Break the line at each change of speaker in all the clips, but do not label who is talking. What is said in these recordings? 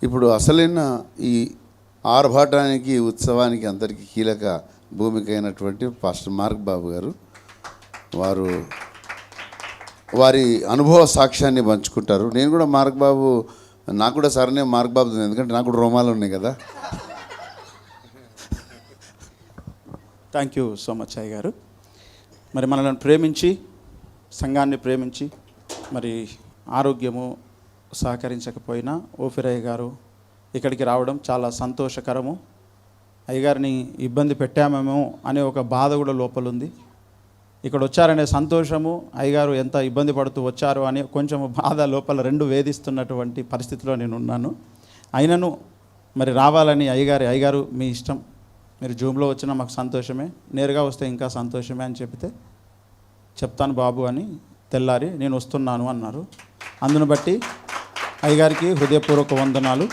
ఇప్పుడు అసలైన ఈ ఆర్భాటానికి ఉత్సవానికి అందరికీ కీలక భూమిక అయినటువంటి పాస్టర్ మార్క్ బాబు గారు వారి అనుభవ సాక్ష్యాన్ని పంచుకుంటారు. నేను కూడా మార్క్ బాబు, నాకు కూడా సరనే మార్క్ బాబు, ఎందుకంటే నాకు కూడా రోమాలు ఉన్నాయి కదా.
థ్యాంక్ యూ సో మచ్ అయ్య గారు. మరి మనల్ని ప్రేమించి, సంఘాన్ని ప్రేమించి, మరి ఆరోగ్యము సహకరించకపోయినా ఓఫిరయ్య గారు ఇక్కడికి రావడం చాలా సంతోషకరము. అయ్యగారిని ఇబ్బంది పెట్టామేమో అనే ఒక బాధ కూడా లోపల ఉంది. ఇక్కడ వచ్చారనే సంతోషము, అయ్యగారు ఎంత ఇబ్బంది పడుతూ వచ్చారు అనే కొంచెం బాధ లోపల రెండు వేధిస్తున్నటువంటి పరిస్థితిలో నేను ఉన్నాను. అయినను మరి రావాలని అయ్యగారు మీ ఇష్టం, మీరు జూమ్లో వచ్చినా మాకు సంతోషమే, నేరుగా వస్తే ఇంకా సంతోషమే అని చెప్తాను బాబు అని తెల్లారి నేను వస్తున్నాను అన్నారు. అందును బట్టి అయ్యగారికి హృదయపూర్వక వందనాలు,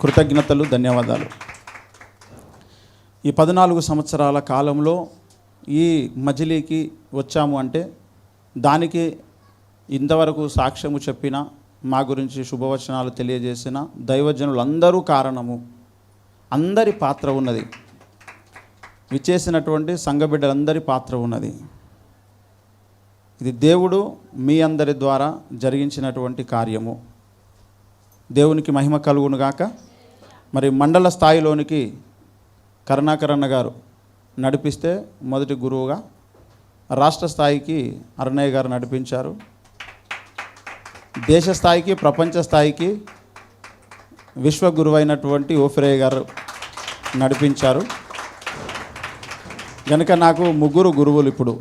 కృతజ్ఞతలు, ధన్యవాదాలు. ఈ 14 సంవత్సరాల కాలంలో ఈ మజిలీకి వచ్చాము అంటే దానికి ఇంతవరకు సాక్ష్యము చెప్పిన, మా గురించి శుభవచనాలు తెలియజేసిన దైవజనులందరూ కారణము, అందరి పాత్ర ఉన్నది, విచ్చేసినటువంటి సంఘబిడ్డలందరి పాత్ర ఉన్నది. ఇది దేవుడు మీ అందరి ద్వారా జరిగించినటువంటి కార్యము. దేవునికి మహిమ కలుగునుగాక. మరి మండల స్థాయిలోనికి కరుణాకరణ గారు నడిపిస్తే మొదటి గురువుగా, రాష్ట్ర స్థాయికి అరుణయ్య గారు నడిపించారు, దేశ స్థాయికి ప్రపంచ స్థాయికి విశ్వగురువు అయినటువంటి ఓఫిరయ్య గారు నడిపించారు. కనుక నాకు 3 గురువులు ఇప్పుడు,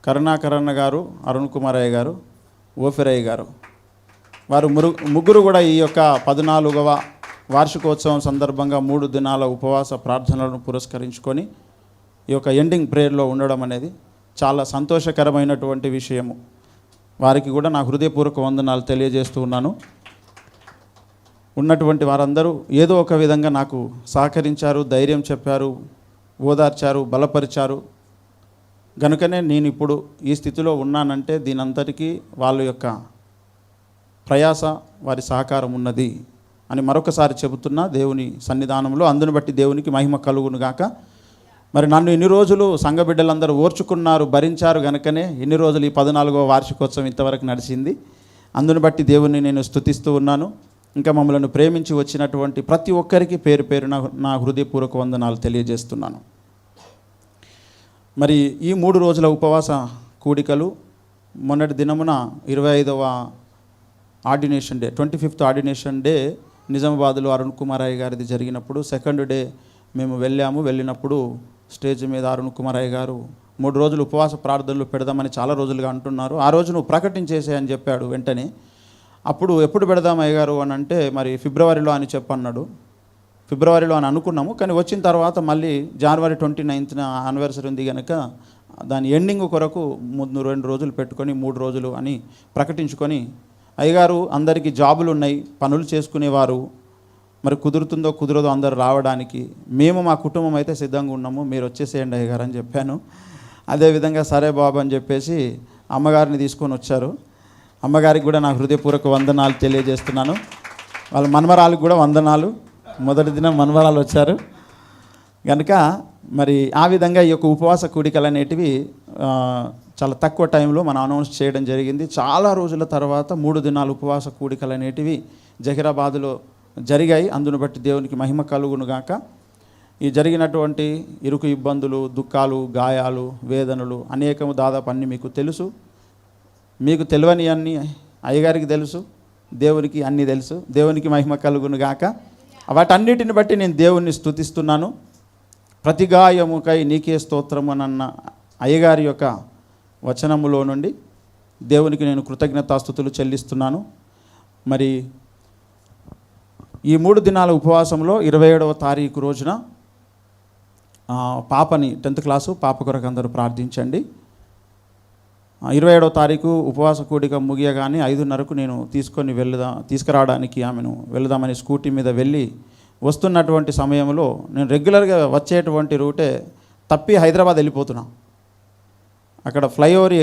కరుణాకరణ గారు, అరుణ్ కుమార్ అయ్య గారు, ఓఫిరయ్య గారు. వారు ముగ్గురు కూడా ఈ యొక్క 14వ వార్షికోత్సవం సందర్భంగా 3 దినాల ఉపవాస ప్రార్థనలను పురస్కరించుకొని ఈ యొక్క ఎండింగ్ ప్రేయర్లో ఉండడం అనేది చాలా సంతోషకరమైనటువంటి విషయము. వారికి కూడా నా హృదయపూర్వక వందనాలు తెలియజేస్తూ ఉన్నాను. ఉన్నటువంటి వారందరూ ఏదో ఒక విధంగా నాకు సహకరించారు, ధైర్యం చెప్పారు, ఓదార్చారు, బలపరిచారు. కనుకనే నేను ఇప్పుడు ఈ స్థితిలో ఉన్నానంటే దీనంతటికీ వాళ్ళ యొక్క ప్రయాస, వారి సహకారం ఉన్నది అని మరొకసారి చెబుతున్నా దేవుని సన్నిధానంలో. అందును బట్టి దేవునికి మహిమ కలుగునుగాక. మరి నన్ను ఇన్ని రోజులు సంఘ బిడ్డలందరూ ఓర్చుకున్నారు, భరించారు, కనుకనే ఇన్ని రోజులు ఈ 14వ వార్షికోత్సవం ఇంతవరకు నడిచింది. అందును బట్టి దేవుని నేను స్తుతిస్తూ ఉన్నాను. ఇంకా మమ్మల్ని ప్రేమించి వచ్చినటువంటి ప్రతి ఒక్కరికి పేరు పేరున నా హృదయపూర్వక వందనాలు తెలియజేస్తున్నాను. మరి ఈ 3 రోజుల ఉపవాస కూడికలు మొన్నటి దినమున 25వ ordination day, 25th ordination day నిజామాబాద్లో అరుణ్ కుమార్ అయ్య గారిది జరిగినప్పుడు సెకండ్ డే మేము వెళ్ళినప్పుడు స్టేజ్ మీద అరుణ్ కుమార్ అయ్య గారు 3 రోజులు ఉపవాస ప్రార్థనలు పెడదామని చాలా రోజులుగా అంటున్నారు. ఆ రోజు నువ్వు ప్రకటించేసే అని చెప్పాడు వెంటనే. అప్పుడు ఎప్పుడు పెడదాం అయ్య గారు అని అంటే మరి ఫిబ్రవరిలో అని చెప్పన్నాడు. ఫిబ్రవరిలో అని అనుకున్నాము, కానీ వచ్చిన తర్వాత మళ్ళీ జనవరి 29th యానివర్సరీ ఉంది కనుక దాని ఎండింగ్ కొరకు 2 రోజులు పెట్టుకొని 3 రోజులు అని ప్రకటించుకొని, అయ్యగారు అందరికీ జాబులు ఉన్నాయి, పనులు చేసుకునేవారు, మరి కుదురుతుందో కుదరదో అందరు రావడానికి, మేము మా కుటుంబం అయితే సిద్ధంగా ఉన్నాము, మీరు వచ్చేసేయండి అయ్యగారు అని చెప్పాను. అదేవిధంగా సరే బాబు అని చెప్పేసి అమ్మగారిని తీసుకొని వచ్చారు. అమ్మగారికి కూడా నా హృదయపూర్వక వందనాలు తెలియజేస్తున్నాను. వాళ్ళ మనవరాలకు కూడా వందనాలు. మొదటి దినం మనవరాలు వచ్చారు కనుక మరి ఆ విధంగా ఈ యొక్క ఉపవాస కూడికలు అనేటివి చాలా తక్కువ టైంలో మనం అనౌన్స్ చేయడం జరిగింది. చాలా రోజుల తర్వాత 3 దినాల ఉపవాస కూడికలు అనేటివి జహీరాబాదులో జరిగాయి. అందును బట్టి దేవునికి మహిమ కలుగునుగాక. ఈ జరిగినటువంటి ఇరుకు ఇబ్బందులు, దుఃఖాలు, గాయాలు, వేదనలు అనేకము దాదాపు అన్నీ మీకు తెలుసు. మీకు తెలియని అన్నీ అయ్యగారికి తెలుసు, దేవునికి అన్నీ తెలుసు. దేవునికి మహిమ కలుగునుగాక. వాటన్నిటిని బట్టి నేను దేవుణ్ణి స్తుతిస్తున్నాను. ప్రతి గాయముకై నీకే స్తోత్రము అన్న అయ్యగారి యొక్క వచనములో నుండి దేవునికి నేను కృతజ్ఞతాస్తుతులు చెల్లిస్తున్నాను. మరి ఈ 3 దినాల ఉపవాసంలో 27వ తారీఖు రోజున పాపని 10th క్లాసు పాప కొరకు అందరూ ప్రార్థించండి. 27వ తారీఖు ఉపవాస కూడిక ముగియగానే 5:30కు నేను తీసుకురావడానికి ఆమెను వెళదామని స్కూటీ మీద వెళ్ళి వస్తున్నటువంటి సమయంలో నేను రెగ్యులర్గా వచ్చేటువంటి రూటే తప్పి హైదరాబాద్ వెళ్ళిపోతున్నా. అక్కడ ఫ్లైఓవర్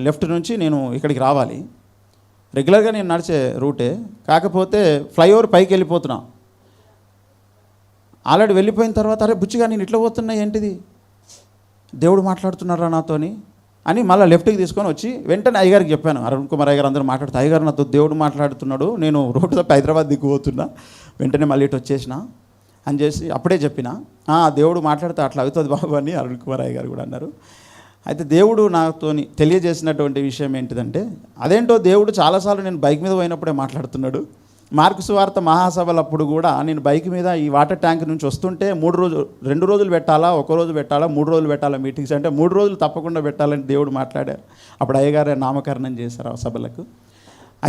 లెఫ్ట్ నుంచి నేను ఇక్కడికి రావాలి. రెగ్యులర్గా నేను నడిచే రూటే, కాకపోతే ఫ్లైఓవర్ పైకి వెళ్ళిపోతున్నా. ఆల్రెడీ వెళ్ళిపోయిన తర్వాత అరే బుచ్చిగా నేను ఇట్లా పోతున్నా ఏంటిది, దేవుడు మాట్లాడుతున్నారా నాతోని అని మళ్ళీ లెఫ్ట్కి తీసుకొని వచ్చి వెంటనే అయ్యగారికి చెప్పాను. అరుణ్ కుమార్ అయ్యగారు అందరూ మాట్లాడుతూ, అయ్యగారు నాతో దేవుడు మాట్లాడుతున్నాడు, నేను రోడ్డు తప్పి హైదరాబాద్ దిక్కుపోతున్నా, వెంటనే మళ్ళీ ఇటు వచ్చేసిన అని చేసి అప్పుడే చెప్పిన. దేవుడు మాట్లాడితే అట్లా అవుతుంది బాబు అని అరుణ్ కుమార్ అయ్యగారు కూడా అన్నారు. అయితే దేవుడు నాతోని తెలియజేసినటువంటి విషయం ఏంటిదంటే, అదేంటో దేవుడు చాలాసార్లు నేను బైక్ మీద పోయినప్పుడే మాట్లాడుతున్నాడు. మార్కు సువార్త మహాసభలప్పుడు కూడా నేను బైక్ మీద ఈ వాటర్ ట్యాంక్ నుంచి వస్తుంటే 2 రోజులు పెట్టాలా, 1 రోజు పెట్టాలా, 3 రోజులు పెట్టాలా మీటింగ్స్ అంటే 3 రోజులు తప్పకుండా పెట్టాలని దేవుడు మాట్లాడారు. అప్పుడు అయ్యగారే నామకరణం చేశారు ఆ సభలకు.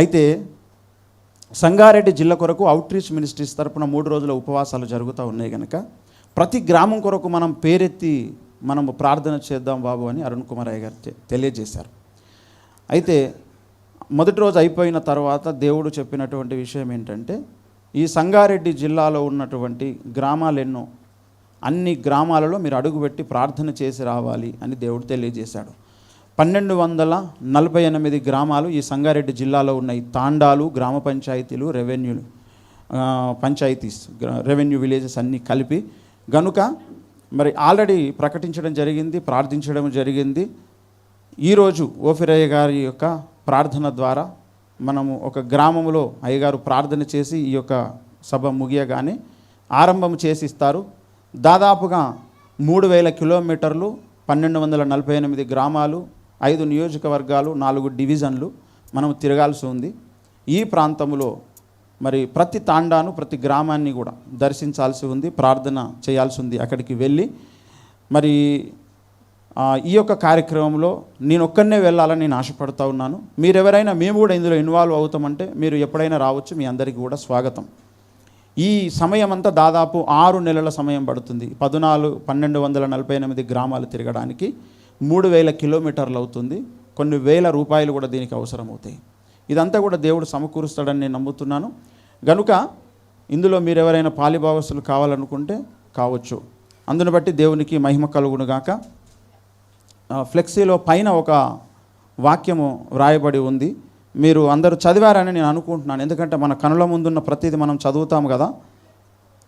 అయితే సంగారెడ్డి జిల్లా కొరకు అవుట్రీచ్ మినిస్ట్రీస్ తరపున 3 రోజుల ఉపవాసాలు జరుగుతూ ఉన్నాయి కనుక ప్రతి గ్రామం కొరకు మనం పేరెత్తి మనము ప్రార్థన చేద్దాం బాబు అని అరుణ్ కుమార్ అయ్య గారు తెలియజేశారు. అయితే మొదటి రోజు అయిపోయిన తర్వాత దేవుడు చెప్పినటువంటి విషయం ఏంటంటే, ఈ సంగారెడ్డి జిల్లాలో ఉన్నటువంటి గ్రామాలెన్నో, అన్ని గ్రామాలలో మీరు అడుగుపెట్టి ప్రార్థన చేసి రావాలి అని దేవుడు తెలియజేశాడు. 1248 గ్రామాలు ఈ సంగారెడ్డి జిల్లాలో ఉన్నాయి. తాండాలు, గ్రామ పంచాయతీలు, పంచాయతీస్, రెవెన్యూ విలేజెస్ అన్నీ కలిపి గనుక మరి ఆల్రెడీ ప్రకటించడం జరిగింది, ప్రార్థించడం జరిగింది. ఈరోజు ఓఫిరయ్య గారి యొక్క ప్రార్థన ద్వారా మనము ఒక గ్రామంలో అయ్యగారు ప్రార్థన చేసి ఈ యొక్క సభ ముగియగానే ఆరంభం చేసి ఇస్తారు. దాదాపుగా 3000 కిలోమీటర్లు, 1248 గ్రామాలు, 5 నియోజకవర్గాలు, 4 డివిజన్లు మనం తిరగాల్సి ఉంది. ఈ ప్రాంతంలో మరి ప్రతి తాండాను, ప్రతి గ్రామాన్ని కూడా దర్శించాల్సి ఉంది, ప్రార్థన చేయాల్సి ఉంది. అక్కడికి వెళ్ళి మరి ఈ యొక్క కార్యక్రమంలో నేను ఒక్కనే వెళ్ళాలని నేను ఆశపడుతూ ఉన్నాను. మీరెవరైనా మేము కూడా ఇందులో ఇన్వాల్వ్ అవుతామంటే మీరు ఎప్పుడైనా రావచ్చు, మీ అందరికీ కూడా స్వాగతం. ఈ సమయం అంతా దాదాపు 6 నెలల సమయం పడుతుంది. 1248 గ్రామాలు తిరగడానికి 3000 కిలోమీటర్లు అవుతుంది. కొన్ని వేల రూపాయలు కూడా దీనికి అవసరం అవుతాయి. ఇదంతా కూడా దేవుడు సమకూరుస్తాడని నేను నమ్ముతున్నాను. గనుక ఇందులో మీరు ఎవరైనా పాలిభాగస్తులు కావాలనుకుంటే కావచ్చు. అందును బట్టి దేవునికి మహిమ కలుగునుగాక. ఫ్లెక్సీలో పైన ఒక వాక్యము వ్రాయబడి ఉంది. మీరు అందరూ చదివారని నేను అనుకుంటున్నాను, ఎందుకంటే మన కనుల ముందున్న ప్రతిదీ మనం చదువుతాము కదా.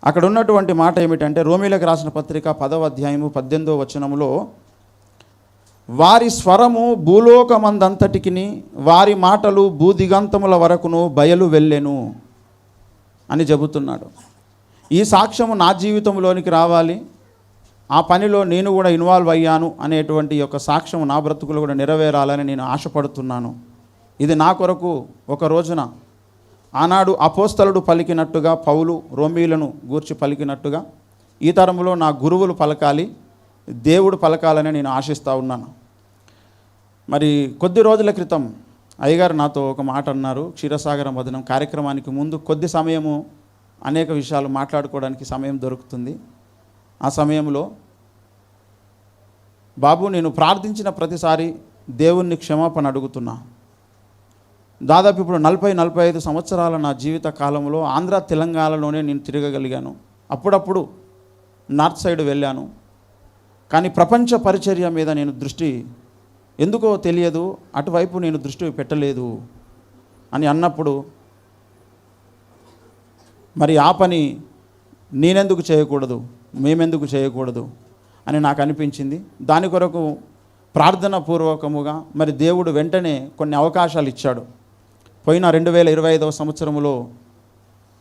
అక్కడ ఉన్నటువంటి మాట ఏమిటంటే, రోమీలకు రాసిన పత్రిక 10వ అధ్యాయము 18వ వచనములో, వారి స్వరము భూలోకమందంతటికిని, వారి మాటలు భూదిగంతముల వరకును బయలు వెళ్ళెను అని చెబుతున్నాడు. ఈ సాక్ష్యము నా జీవితంలోనికి రావాలి, ఆ పనిలో నేను కూడా ఇన్వాల్వ్ అయ్యాను అనేటువంటి యొక్క సాక్ష్యం నా బ్రతుకులు కూడా నెరవేరాలని నేను ఆశపడుతున్నాను. ఇది నా కొరకు ఒక రోజున ఆనాడు అపోస్తలుడు పలికినట్టుగా, పౌలు రోమీలను గూర్చి పలికినట్టుగా ఈ తరంలో నా గురువులు పలకాలి, దేవుడు పలకాలని నేను ఆశిస్తూ ఉన్నాను. మరి కొద్ది రోజుల క్రితం అయ్యగారు నాతో ఒక మాట అన్నారు. క్షీరసాగర మదనం కార్యక్రమానికి ముందు కొద్ది సమయము అనేక విషయాలు మాట్లాడుకోవడానికి సమయం దొరుకుతుంది. ఆ సమయంలో, బాబు నేను ప్రార్థించిన ప్రతిసారి దేవుణ్ణి క్షమాపణ అడుగుతున్నా. దాదాపు ఇప్పుడు 40-45 సంవత్సరాల నా జీవిత కాలంలో ఆంధ్ర తెలంగాణలోనే నేను తిరగగలిగాను. అప్పుడప్పుడు నార్త్ సైడ్ వెళ్ళాను, కానీ ప్రపంచ పరిచర్య మీద నేను దృష్టి ఎందుకో తెలియదు, అటువైపు నేను దృష్టి పెట్టలేదు అని అన్నప్పుడు, మరి ఆ పని నేనెందుకు చేయకూడదు, మేమెందుకు చేయకూడదు అని నాకు అనిపించింది. దాని కొరకు ప్రార్థన పూర్వకముగా మరి దేవుడు వెంటనే కొన్ని అవకాశాలు ఇచ్చాడు. పోయిన 2025వ సంవత్సరంలో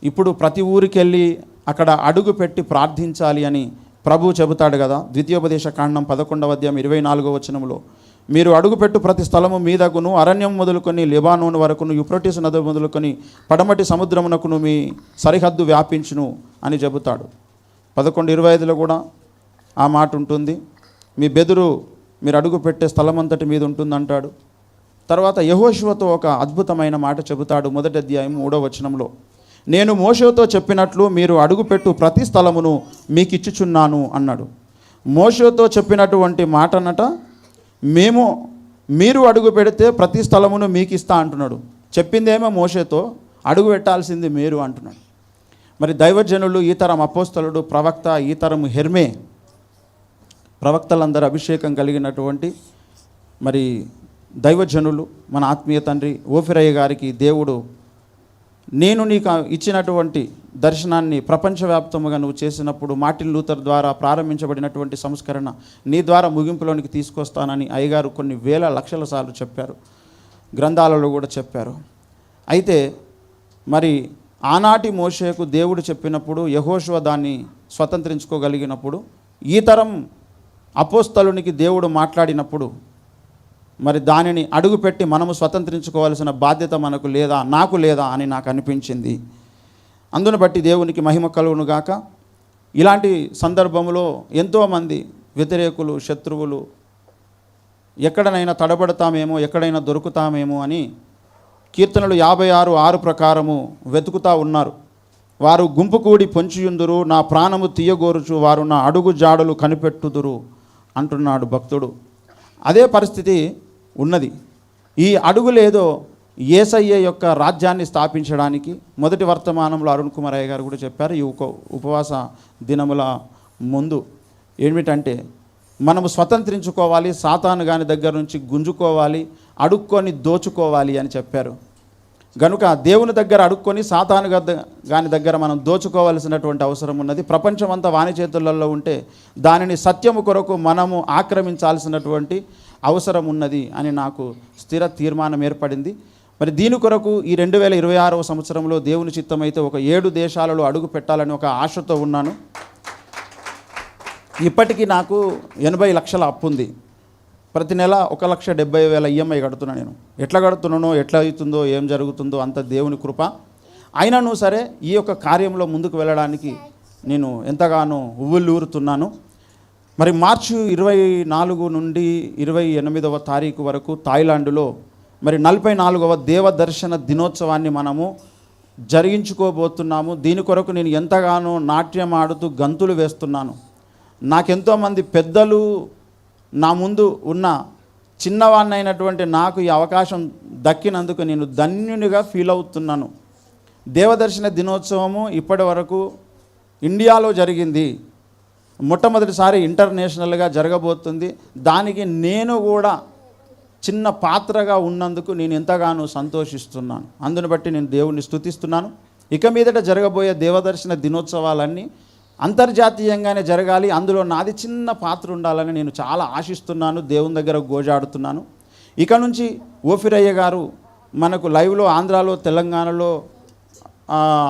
ఇప్పుడు ప్రతి ఊరికి వెళ్ళి అక్కడ అడుగు పెట్టి ప్రార్థించాలి అని ప్రభువు చెబుతాడు కదా. ద్వితీయోపదేశ కాండం 11వ అధ్యాయం 24వ వచనంలో, మీరు అడుగుపెట్టు ప్రతి స్థలము మీదకును, అరణ్యం మొదలుకొని లెబానోను వరకును, యూఫ్రటీసు నది మొదలుకొని పడమటి సముద్రమునకును మీ సరిహద్దు వ్యాపించును అని చెబుతాడు. 11:25లో కూడా ఆ మాట ఉంటుంది. మీ బెదురు మీరు అడుగు పెట్టే స్థలమంతటి మీద ఉంటుందంటాడు. తర్వాత యెహోషువతో ఒక అద్భుతమైన మాట చెబుతాడు. 1వ అధ్యాయం 3వ వచనంలో, నేను మోషేతో చెప్పినట్లు మీరు అడుగుపెట్టు ప్రతి స్థలమును మీకు ఇచ్చుచున్నాను అన్నాడు. మోషేతో చెప్పినటువంటి మాటనట మీరు అడుగు పెడితే ప్రతి స్థలమును మీకు ఇస్తా అంటున్నాడు. చెప్పిందేమో మోషేతో, అడుగు పెట్టాల్సింది మీరు అంటున్నాడు. మరి దైవజనులు, ఈ తరం అపోస్తలుడు, ప్రవక్త, ఈ తరం హెర్మే, ప్రవక్తలందరూ అభిషేకం కలిగినటువంటి మరి దైవజనులు మన ఆత్మీయ తండ్రి ఓఫిరయ్య గారికి దేవుడు నేను నీకు ఇచ్చినటువంటి దర్శనాన్ని ప్రపంచవ్యాప్తంగా నువ్వు చేసినప్పుడు మార్టిన్ లూథర్ ద్వారా ప్రారంభించబడినటువంటి సంస్కరణ నీ ద్వారా ముగింపులోనికి తీసుకొస్తానని అయ్యగారు కొన్ని వేల లక్షల సార్లు చెప్పారు, గ్రంథాలలో కూడా చెప్పారు. అయితే మరి ఆనాటి మోషేకు దేవుడు చెప్పినప్పుడు యెహోషువ దాన్ని స్వతంత్రించుకోగలిగినప్పుడు ఈ తరం అపోస్తలునికి దేవుడు మాట్లాడినప్పుడు మరి దానిని అడుగుపెట్టి మనము స్వతంత్రించుకోవాల్సిన బాధ్యత మనకు లేదా, నాకు లేదా అని నాకు అనిపించింది. అందును బట్టి దేవునికి మహిమ కలుగును గాక. ఇలాంటి సందర్భంలో ఎంతోమంది వ్యతిరేకులు, శత్రువులు ఎక్కడనైనా తడబడతామేమో, ఎక్కడైనా దొరుకుతామేమో అని కీర్తనలు 56:6 ప్రకారము వెతుకుతూ ఉన్నారు. వారు గుంపు కూడి పొంచియుందురు, నా ప్రాణము తీయగోరుచు వారు నా అడుగు జాడలు కనిపెట్టుదురు అంటున్నాడు భక్తుడు. అదే పరిస్థితి ఉన్నది. ఈ అడుగులేదో యేసయ్య యొక్క రాజ్యాన్ని స్థాపించడానికి మొదటి వర్తమానంలో అరుణ్ కుమార్ అయ్య గారు కూడా చెప్పారు. ఈ ఉపవాస దినముల ముందు ఏమిటంటే మనము స్వతంత్రించుకోవాలి, సాతాను గాని దగ్గర నుంచి గుంజుకోవాలి, అడుక్కొని దోచుకోవాలి అని చెప్పారు. గనుక దేవుని దగ్గర అడుక్కొని సాతాను గాని దగ్గర మనం దోచుకోవాల్సినటువంటి అవసరం ఉన్నది. ప్రపంచం అంతా వాని చేతులలో ఉంటే దానిని సత్యము కొరకు మనము ఆక్రమించాల్సినటువంటి అవసరం ఉన్నది అని నాకు స్థిర తీర్మానం ఏర్పడింది. మరి దీని కొరకు ఈ 2026వ సంవత్సరంలో దేవుని చిత్తమైతే ఒక 7 దేశాలలో అడుగు పెట్టాలని ఒక ఆశతో ఉన్నాను. ఇప్పటికీ నాకు 80 లక్షల అప్పు ఉంది. ప్రతి నెల 1,70,000 ఈఎంఐ కడుతున్నాను. నేను ఎట్లా కడుతున్నానో, ఎట్లా అవుతుందో, ఏం జరుగుతుందో అంత దేవుని కృప. అయినను సరే ఈ యొక్క కార్యంలో ముందుకు వెళ్ళడానికి నేను ఎంతగానో ఉవ్వులూరుతున్నాను. మరి మార్చి 24 నుండి 28వ తారీఖు వరకు థాయిలాండ్లో మరి 44వ దేవదర్శన దినోత్సవాన్ని మనము జరిగించుకోబోతున్నాము. దీని కొరకు నేను ఎంతగానో నాట్యం ఆడుతూ గంతులు వేస్తున్నాను. నాకెంతోమంది పెద్దలు నా ముందు ఉన్న చిన్నవాడినైనటువంటి నాకు ఈ అవకాశం దక్కినందుకు నేను ధన్యునిగా ఫీల్ అవుతున్నాను. దేవదర్శన దినోత్సవము ఇప్పటి వరకు ఇండియాలో జరిగింది, మొట్టమొదటిసారి ఇంటర్నేషనల్గా జరగబోతుంది. దానికి నేను కూడా చిన్న పాత్రగా ఉన్నందుకు నేను ఎంతగానో సంతోషిస్తున్నాను. అందుని బట్టి నేను దేవుణ్ణి స్తుతిస్తున్నాను. ఇక మీదట జరగబోయే దేవదర్శన దినోత్సవాలన్నీ అంతర్జాతీయంగానే జరగాలి, అందులో నాది చిన్న పాత్ర ఉండాలని నేను చాలా ఆశిస్తున్నాను, దేవుని దగ్గర గోజాడుతున్నాను. ఇక నుంచి ఓఫిరయ్య గారు మనకు లైవ్లో ఆంధ్రాలో, తెలంగాణలో,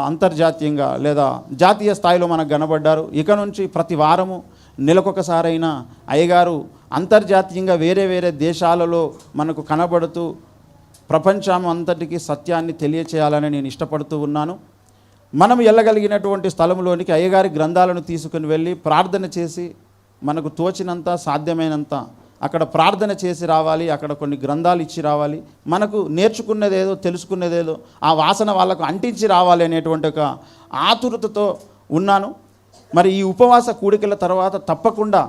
అంతర్జాతీయంగా లేదా జాతీయ స్థాయిలో మనకు కనబడ్డారు. ఇక నుంచి ప్రతి వారము నెలకొకసారైనా అయ్యగారు అంతర్జాతీయంగా వేరే వేరే దేశాలలో మనకు కనబడుతూ ప్రపంచం అంతటికి సత్యాన్ని తెలియచేయాలని నేను ఇష్టపడుతూ ఉన్నాను. మనం వెళ్ళగలిగినటువంటి స్థలంలోనికి అయ్యగారి గ్రంథాలను తీసుకుని వెళ్ళి ప్రార్థన చేసి మనకు తోచినంత సాధ్యమైనంత అక్కడ ప్రార్థన చేసి రావాలి. అక్కడ కొన్ని గ్రంథాలు ఇచ్చి రావాలి. మనకు నేర్చుకున్నదేదో, తెలుసుకున్నదేదో ఆ వాసన వాళ్ళకు అంటించి రావాలి అనేటువంటి ఒక ఆతురతతో ఉన్నాను. మరి ఈ ఉపవాస కూడికల తర్వాత తప్పకుండా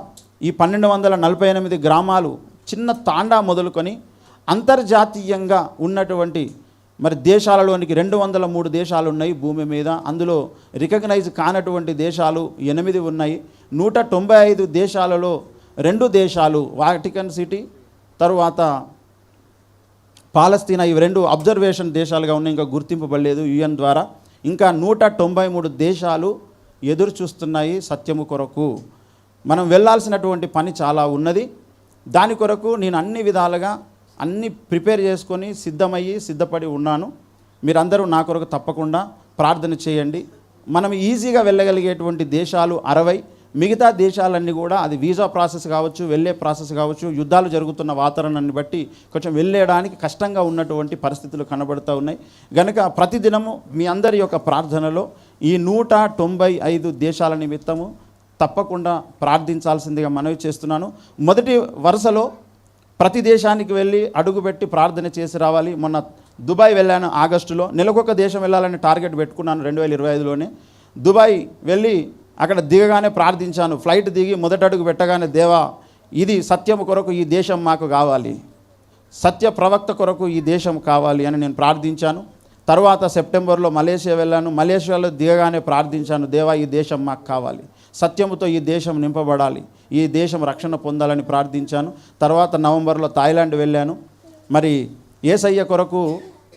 ఈ 1248 గ్రామాలు చిన్న తాండా మొదలుకొని అంతర్జాతీయంగా ఉన్నటువంటి మరి దేశాలలోనికి 203 దేశాలు ఉన్నాయి భూమి మీద. అందులో రికగ్నైజ్ కానటువంటి దేశాలు 8 ఉన్నాయి. 195 దేశాలలో 2 దేశాలు వాటికన్ సిటీ తరువాత పాలస్తీనా, ఇవి 2 అబ్జర్వేషన్ దేశాలుగా ఉన్నాయి, ఇంకా గుర్తింపబడలేదు UN ద్వారా. ఇంకా 193 దేశాలు ఎదురు చూస్తున్నాయి సత్యము కొరకు. మనం వెళ్ళాల్సినటువంటి పని చాలా ఉన్నది. దాని కొరకు నేను అన్ని విధాలుగా అన్నీ ప్రిపేర్ చేసుకొని సిద్ధపడి ఉన్నాను. మీరందరూ నా కొరకు తప్పకుండా ప్రార్థన చేయండి. మనం ఈజీగా వెళ్ళగలిగేటువంటి దేశాలు 60, మిగతా దేశాలన్నీ కూడా అది వీసా ప్రాసెస్ కావచ్చు, వెళ్ళే ప్రాసెస్ కావచ్చు, యుద్ధాలు జరుగుతున్న వాతావరణాన్ని బట్టి కొంచెం వెళ్ళడానికి కష్టంగా ఉన్నటువంటి పరిస్థితులు కనబడుతూ ఉన్నాయి. కనుక ప్రతిదినము మీ అందరి యొక్క ప్రార్థనలో ఈ 195 దేశాల నిమిత్తము తప్పకుండా ప్రార్థించాల్సిందిగా మనవి చేస్తున్నాను. మొదటి వరుసలో ప్రతి దేశానికి వెళ్ళి అడుగుపెట్టి ప్రార్థన చేసి రావాలి. మొన్న దుబాయ్ వెళ్ళాను ఆగస్టులో. నెలకొక దేశం వెళ్ళాలని టార్గెట్ పెట్టుకున్నాను 2025లోనే. దుబాయ్ వెళ్ళి అక్కడ దిగగానే ప్రార్థించాను. ఫ్లైట్ దిగి మొదటి అడుగు పెట్టగానే, దేవా ఇది సత్యం కొరకు ఈ దేశం మాకు కావాలి, సత్య ప్రవక్త కొరకు ఈ దేశం కావాలి అని నేను ప్రార్థించాను. తర్వాత సెప్టెంబర్లో మలేషియా వెళ్ళాను. మలేషియాలో దిగగానే ప్రార్థించాను, దేవా ఈ దేశం మాకు కావాలి, సత్యముతో ఈ దేశం నింపబడాలి, ఈ దేశం రక్షణ పొందాలని ప్రార్థించాను. తర్వాత నవంబర్లో థాయిలాండ్ వెళ్ళాను. మరి యేసయ్య కొరకు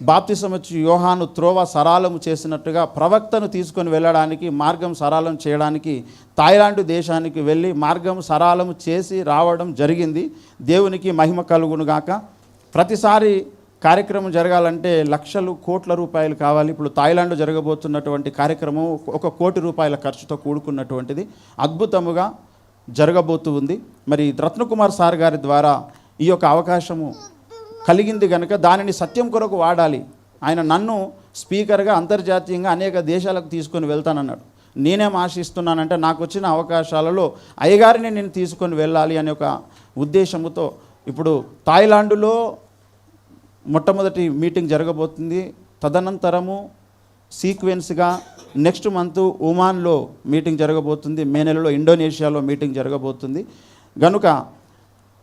బాప్తిసం ఇచ్చి యోహాను త్రోవ సరాలము చేసినట్టుగా ప్రవక్తను తీసుకొని వెళ్ళడానికి, మార్గం సరాలం చేయడానికి థాయిలాండ్ దేశానికి వెళ్ళి మార్గం సరాలము చేసి రావడం జరిగింది. దేవునికి మహిమ కలుగునుగాక. ప్రతిసారి కార్యక్రమం జరగాలంటే లక్షలు కోట్ల రూపాయలు కావాలి. ఇప్పుడు థాయిలాండ్లో జరగబోతున్నటువంటి కార్యక్రమం 1 కోటి రూపాయల ఖర్చుతో కూడుకున్నటువంటిది, అద్భుతముగా జరగబోతూ ఉంది. మరి రత్నకుమార్ సార్ గారి ద్వారా ఈ యొక్క అవకాశము కలిగింది కనుక దానిని సత్యం కొరకు వాడాలి. ఆయన నన్ను స్పీకర్గా అంతర్జాతీయంగా అనేక దేశాలకు తీసుకొని వెళ్తానన్నాడు. నేనేం ఆశిస్తున్నానంటే నాకు వచ్చిన అవకాశాలలో అయ్యగారిని నేను తీసుకొని వెళ్ళాలి అనే ఒక ఉద్దేశంతో ఇప్పుడు థాయిలాండ్లో మొట్టమొదటి మీటింగ్ జరగబోతుంది. తదనంతరము సీక్వెన్స్గా నెక్స్ట్ మంత్ ఒమాన్లో మీటింగ్ జరగబోతుంది. మే నెలలో ఇండోనేషియాలో మీటింగ్ జరగబోతుంది. గనుక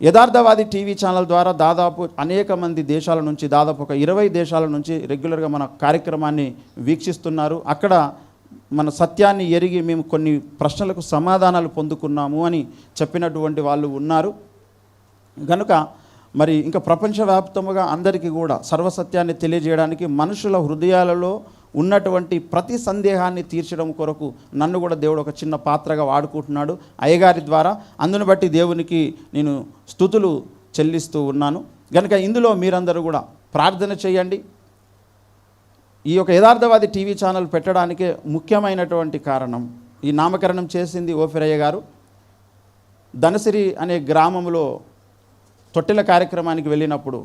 యథార్థవాది టీవీ ఛానల్ ద్వారా దాదాపు అనేక మంది దేశాల నుంచి, దాదాపు ఒక 20 దేశాల నుంచి రెగ్యులర్గా మన కార్యక్రమాన్ని వీక్షిస్తున్నారు. అక్కడ మన సత్యాన్ని ఎరిగి మేము కొన్ని ప్రశ్నలకు సమాధానాలు పొందుకున్నాము అని చెప్పినటువంటి వాళ్ళు ఉన్నారు. గనుక మరి ఇంకా ప్రపంచవ్యాప్తముగా అందరికీ కూడా సర్వసత్యాన్ని తెలియజేయడానికి మనుషుల హృదయాలలో ఉన్నటువంటి ప్రతి సందేహాన్ని తీర్చడం కొరకు నన్ను కూడా దేవుడు ఒక చిన్న పాత్రగా వాడుకుంటున్నాడు అయ్యగారి ద్వారా. అందును బట్టి దేవునికి నేను స్తుతులు చెల్లిస్తూ ఉన్నాను. కనుక ఇందులో మీరందరూ కూడా ప్రార్థన చేయండి. ఈ యొక్క యథార్థవాది టీవీ ఛానల్ పెట్టడానికే ముఖ్యమైనటువంటి కారణం, ఈ నామకరణం చేసింది ఓఫిరయ్య గారు. ధనసిరి అనే గ్రామంలో తొట్టెల కార్యక్రమానికి వెళ్ళినప్పుడు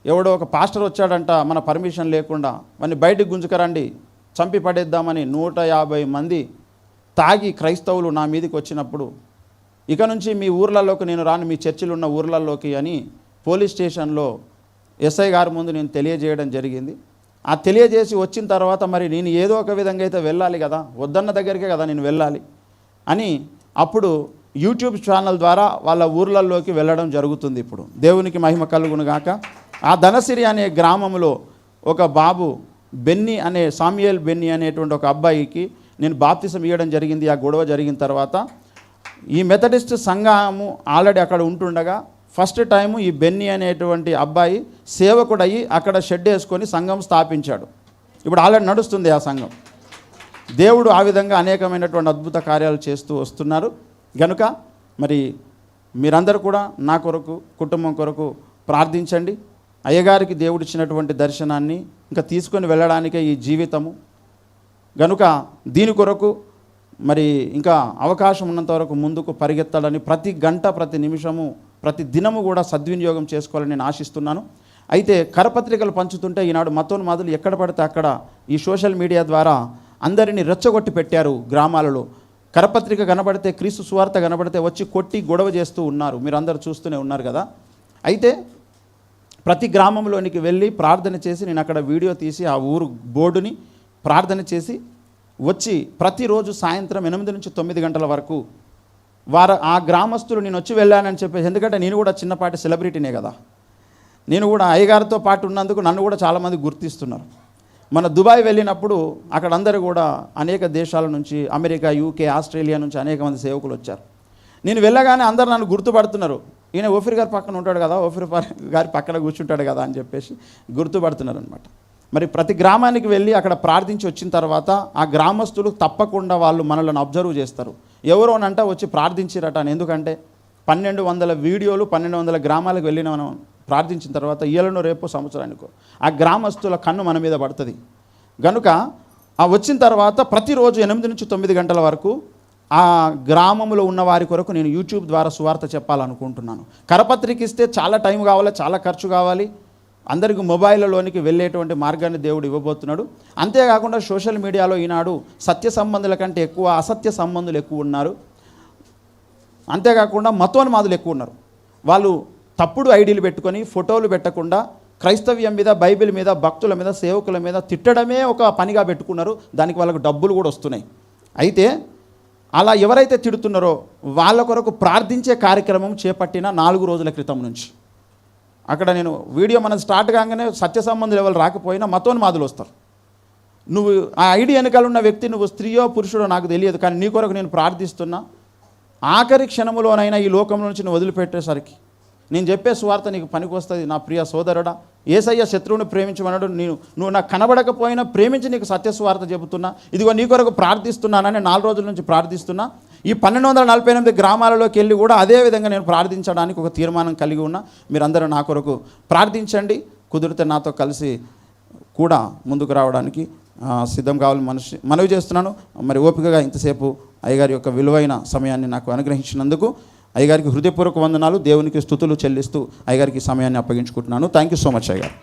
ఎవడో ఒక పాస్టర్ వచ్చాడంట, మన పర్మిషన్ లేకుండా వాడిని బయటికి గుంజుకరండి, చంపి పడేద్దామని 150 మంది తాగి క్రైస్తవులు నా మీదకి వచ్చినప్పుడు, ఇక నుంచి మీ ఊర్లలోకి నేను రాను, మీ చర్చిలు ఉన్న ఊర్లలోకి అని పోలీస్ స్టేషన్లో ఎస్ఐ గారి ముందు నేను తెలియజేయడం జరిగింది. ఆ తెలియజేసి వచ్చిన తర్వాత మరి నేను ఏదో ఒక విధంగా అయితే వెళ్ళాలి కదా, వద్దన్న దగ్గరికే కదా నేను వెళ్ళాలి అని అప్పుడు యూట్యూబ్ ఛానల్ ద్వారా వాళ్ళ ఊర్లలోకి వెళ్ళడం జరుగుతుంది. ఇప్పుడు దేవునికి మహిమ కలుగును గాక. ఆ ధనసిరి అనే గ్రామంలో ఒక బాబు బెన్నీ అనే సామ్యుయేల్ బెన్నీ అనేటువంటి ఒక అబ్బాయికి నేను బాప్తిసం ఇవ్వడం జరిగింది. ఆ గొడవ జరిగిన తర్వాత ఈ మెథడిస్ట్ సంఘము ఆల్రెడీ అక్కడ ఉంటుండగా ఫస్ట్ టైము ఈ బెన్నీ అనేటువంటి అబ్బాయి సేవకుడయ్యి అక్కడ షెడ్ వేసుకొని సంఘం స్థాపించాడు. ఇప్పుడు ఆల్రెడీ నడుస్తుంది ఆ సంఘం. దేవుడు ఆ విధంగా అనేకమైనటువంటి అద్భుత కార్యాలు చేస్తూ వస్తున్నారు. గనుక మరి మీరందరూ కూడా నా కొరకు, కుటుంబం కొరకు ప్రార్థించండి. అయ్యగారికి దేవుడిచ్చినటువంటి దర్శనాన్ని ఇంకా తీసుకొని వెళ్ళడానికే ఈ జీవితము. గనుక దీని కొరకు మరి ఇంకా అవకాశం ఉన్నంత వరకు ముందుకు పరిగెత్తాలని, ప్రతి గంట, ప్రతి నిమిషము, ప్రతి దినము కూడా సద్వినియోగం చేసుకోవాలని నేను ఆశిస్తున్నాను. అయితే కరపత్రికలు పంచుతుంటే ఈనాడు మతోన్మాదులు ఎక్కడ పడితే అక్కడ ఈ సోషల్ మీడియా ద్వారా అందరినీ రెచ్చగొట్టి పెట్టారు. గ్రామాలలో కరపత్రిక కనబడితే, క్రీస్తు సువార్త కనబడితే వచ్చి కొట్టి గొడవ చేస్తూ ఉన్నారు. మీరు అందరూ చూస్తూనే ఉన్నారు కదా. అయితే ప్రతి గ్రామంలోనికి వెళ్ళి ప్రార్థన చేసి నేను అక్కడ వీడియో తీసి ఆ ఊరు బోర్డుని ప్రార్థన చేసి వచ్చి ప్రతిరోజు సాయంత్రం 8 నుంచి 9 గంటల వరకు ఆ గ్రామస్తులు నేను వచ్చి వెళ్ళానని చెప్పేసి, ఎందుకంటే నేను కూడా చిన్నపాటి సెలబ్రిటీనే కదా, నేను కూడా అయ్యగారితో పాటు ఉన్నందుకు నన్ను కూడా చాలామంది గుర్తిస్తున్నారు. మన దుబాయ్ వెళ్ళినప్పుడు అక్కడ అందరూ కూడా అనేక దేశాల నుంచి, అమెరికా, యూకే, ఆస్ట్రేలియా నుంచి అనేక మంది సేవకులు వచ్చారు. నేను వెళ్ళగానే అందరూ నన్ను గుర్తుపడుతున్నారు. ఈయన ఓఫిర్ గారి పక్కన ఉంటాడు కదా, ఓఫిర్ గారి పక్కన కూర్చుంటాడు కదా అని చెప్పేసి గుర్తుపడుతున్నారు అనమాట. మరి ప్రతి గ్రామానికి వెళ్ళి అక్కడ ప్రార్థించి వచ్చిన తర్వాత ఆ గ్రామస్తులు తప్పకుండా వాళ్ళు మనల్ని అబ్జర్వ్ చేస్తారు. ఎవరోనంట వచ్చి ప్రార్థించిరట అని. ఎందుకంటే 1200 వీడియోలు 1200 గ్రామాలకు వెళ్ళిన మనం ప్రార్థించిన తర్వాత ఇయ్యలను రేపు సంవత్సరానికో ఆ గ్రామస్తుల కన్ను మన మీద పడుతుంది. కనుక ఆ వచ్చిన తర్వాత ప్రతిరోజు 8 నుంచి 9 గంటల వరకు ఆ గ్రామంలో ఉన్న వారి కొరకు నేను యూట్యూబ్ ద్వారా సువార్త చెప్పాలనుకుంటున్నాను. కరపత్రిక ఇస్తే చాలా టైం కావాలి, చాలా ఖర్చు కావాలి. అందరికీ మొబైల్లోనికి వెళ్ళేటువంటి మార్గాన్ని దేవుడు ఇవ్వబోతున్నాడు. అంతేకాకుండా సోషల్ మీడియాలో ఈనాడు సత్య సంబంధుల కంటే ఎక్కువ అసత్య సంబంధులు ఎక్కువ ఉన్నారు. అంతేకాకుండా మతోన్మాదులు ఎక్కువ ఉన్నారు. వాళ్ళు తప్పుడు ఐడీలు పెట్టుకొని ఫోటోలు పెట్టకుండా క్రైస్తవ్యం మీద, బైబిల్ మీద, భక్తుల మీద, సేవకుల మీద తిట్టడమే ఒక పనిగా పెట్టుకున్నారు. దానికి వాళ్ళకు డబ్బులు కూడా వస్తున్నాయి. అయితే అలా ఎవరైతే తిడుతున్నారో వాళ్ళ కొరకు ప్రార్థించే కార్యక్రమం చేపట్టిన 4 రోజుల క్రితం నుంచి అక్కడ నేను వీడియో మనం స్టార్ట్ కాగానే సత్య సంబంధులు ఎవరు రాకపోయినా మతోన్మాదులు వస్తారు. నువ్వు ఆ ఐడి వెనకాల ఉన్న వ్యక్తి నువ్వు స్త్రీయో పురుషుడో నాకు తెలియదు, కానీ నీ కొరకు నేను ప్రార్థిస్తున్నా. ఆఖరి క్షణములోనైనా ఈ లోకంలో నుంచి నువ్వు వదిలిపెట్టేసరికి నేను చెప్పే సువార్త నీకు పనికి వస్తుంది నా ప్రియ సోదరుడా. యేసయ్య శత్రువుని ప్రేమించమన్నాడు. నువ్వు నాకు కనబడకపోయినా ప్రేమించి నీకు సత్య సువార్త చెబుతున్నా. ఇదిగో నీ కొరకు ప్రార్థిస్తున్నానని 4 రోజుల నుంచి ప్రార్థిస్తున్నా. ఈ 1248 గ్రామాలలోకి వెళ్ళి కూడా అదే విధంగా నేను ప్రార్థించడానికి ఒక తీర్మానం కలిగి ఉన్నా. మీరందరూ నా కొరకు ప్రార్థించండి. కుదిరితే నాతో కలిసి కూడా ముందుకు రావడానికి సిద్ధం కావాలని మనవి చేస్తున్నాను. మరి ఓపికగా ఇంతసేపు అయ్యగారి యొక్క విలువైన సమయాన్ని నాకు అనుగ్రహించినందుకు అయ్యగారికి హృదయపూర్వక వందనాలు. దేవునికి స్తుతులు చెల్లిస్తూ అయ్యగారికి సమయాన్ని అప్పగించుకుంటున్నాను. థ్యాంక్ యూ సో మచ్ అయ్యగారు.